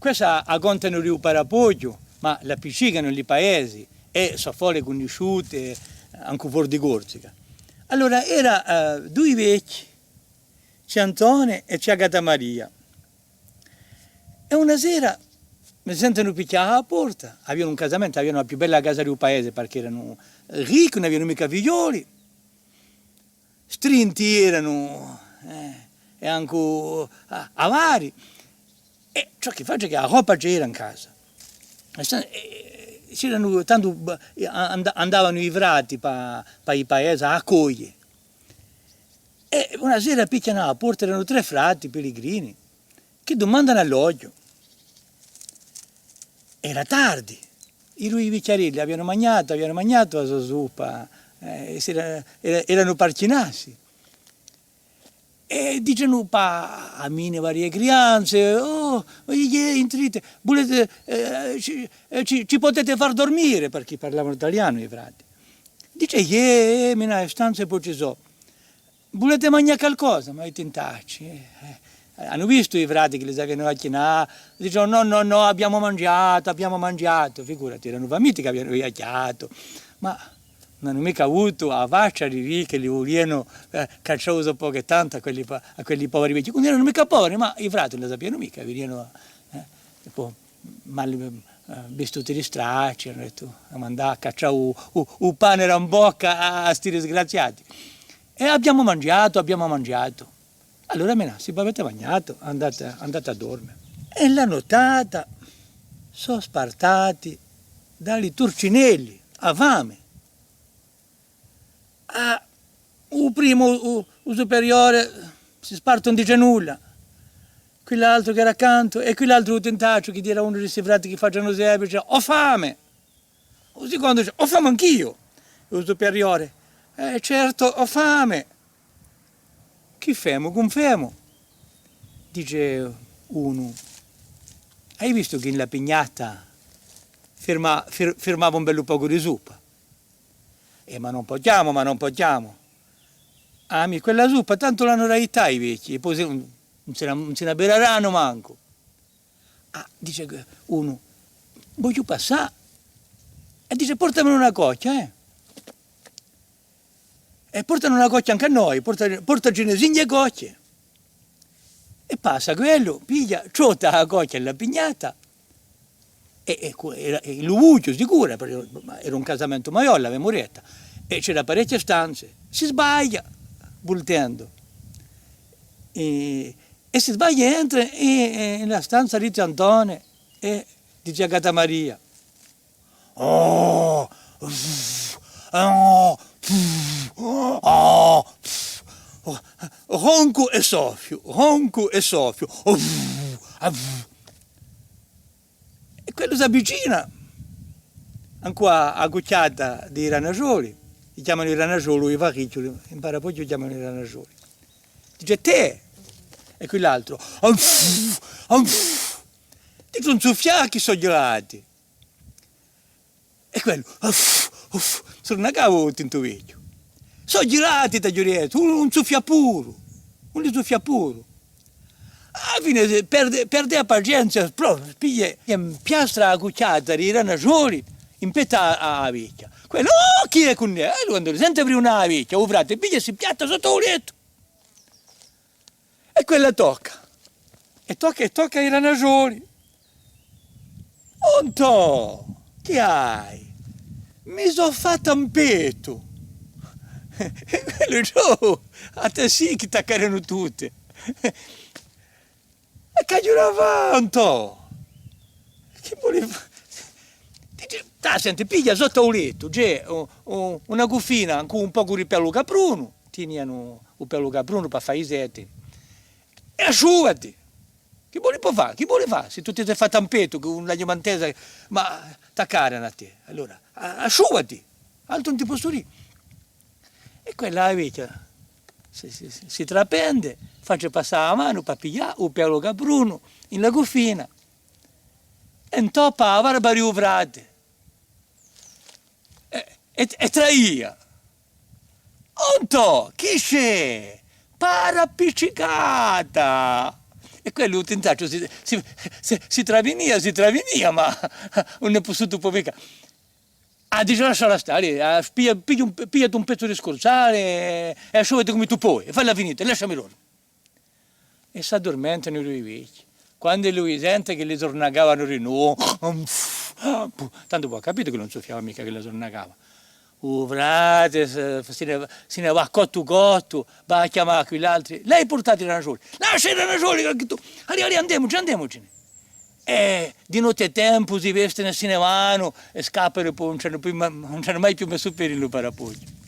questa a contano Rio Parapoggio, ma la piccicano gli paesi e so fuori conosciute anche fuori di Corsica. Allora era due vecchi, c'è Antone e c'è Agata Maria. E una sera mi sentono picchiare alla porta, avevano un casamento, avevano la più bella casa del paese perché erano ricchi, non avevano mica figlioli, strinti erano e anche avari. E ciò che faccio è che la roba c'era in casa. C'erano, tanto andavano i frati per i paesi a accogliere. E una sera picchiano alla porta, erano 3 frati pellegrini che domandano alloggio. Era tardi, i lui vecchiarelli avevano mangiato la sua zuppa, erano parcinati. E dicono a mine varie crianze, intrite, volete, ci potete far dormire, perché parlavano italiano i frati. Dice, mina stanze poi ci so, volete mangiare qualcosa? Ma i tentacci, hanno visto i frati che li avevano acchinato, dicevano no, abbiamo mangiato, figurati, erano famiglie che avevano viaggiato, ma non hanno mica avuto la faccia di lì che li volevano cacciare un po' che tanto a quelli poveri vecchi. Non erano mica poveri, ma i frati non lo sapevano mica, venivano mal vestiti di stracci, hanno detto, a andare a cacciare un pane in bocca a sti disgraziati. E abbiamo mangiato. Allora se avete mangiato, andate a dormire. E la nottata sono spartati dagli turcinelli a fame. Il primo, il superiore, si sparte non dice nulla. Quell'altro che era accanto e quell'altro tentaccio che era uno di questi frati che facciano sempre, dice, ho fame. Il secondo dice, ho fame anch'io. Il superiore, certo, ho fame. Chi femo, confermo? Dice uno, hai visto che in la pignata firmava un bello poco di zuppa? Ma non possiamo. Quella zuppa tanto l'hanno raità i vecchi, e poi non se ne bereranno manco. Dice uno, voglio passare. E dice, portami una coccia, E portano una coccia anche a noi, portaci ne signe cocce. E passa quello, piglia, ciota la coccia alla pignata. E l'uvuccio sicuro, perché era un casamento maiolla, aveva muretta. E c'era parecchie stanze. Si sbaglia, voltando. E si sbaglia e entra nella stanza di Antone e dice Agata Maria. Ronco e soffio. E quello si avvicina ancora a gucciata di ranasoli, li chiamano i ranasoli, i variccioli, in Parapoggio li chiamano i ranasoli. Dice te, e quell'altro, dice un soffiacchi sono gelati. E quello, sono una cavo tinto vecchio. Sono gelati da giuretto, un soffiapuro. Alla fine perde la pazienza, proprio, piglia e piastra la cucciata di ranasoli, impetta a vecchia. Quello, chi è con te? Quando sente prima una vecchia, un frate, piglia e si piatta sotto il letto. E quella tocca. E tocca ai ranasoli. Onto, che hai? Mi sono fatto un petto. E quello giù, a te sì che t'accarano tutte. E che giuravanto? Che voleva? Senti, piglia sotto il letto, c'è una guffina con un po' di pelo capruno, tenivano il pelo capruno per fare i seti, e asciugati. Che vuole fare? Se tu ti sei fatto un petto con una diamantesa, ma t'accarano a te. Allora, asciugati, altro non ti posso dire. E quella vecchia si trapende, faccio passare la mano per pigliare il pelo capruno in la guffina e intoppa la barba riuvrata e traia. Onto, chi c'è? Para appiccicata! E quello un tentaccio si travenia, ma non è potuto pubblicare. Dice lasciala stare, pigliati un pezzo di scorzale e asciugati come tu puoi, e falla finita, lasciami loro. E si addormentano i vecchi. Quando lui sente che le tornagavano di nuovo, tanto poi ha capito che non soffiava mica che le tornagava. Frate, se ne va cotto, va a chiamare quell'altro. Lei portate i ragioni, lascia i ragioni, che tu, andiamocene. E di notte tempo si vestono e se ne vanno e scappano e poi non c'hanno mai più messo per il parapoggi.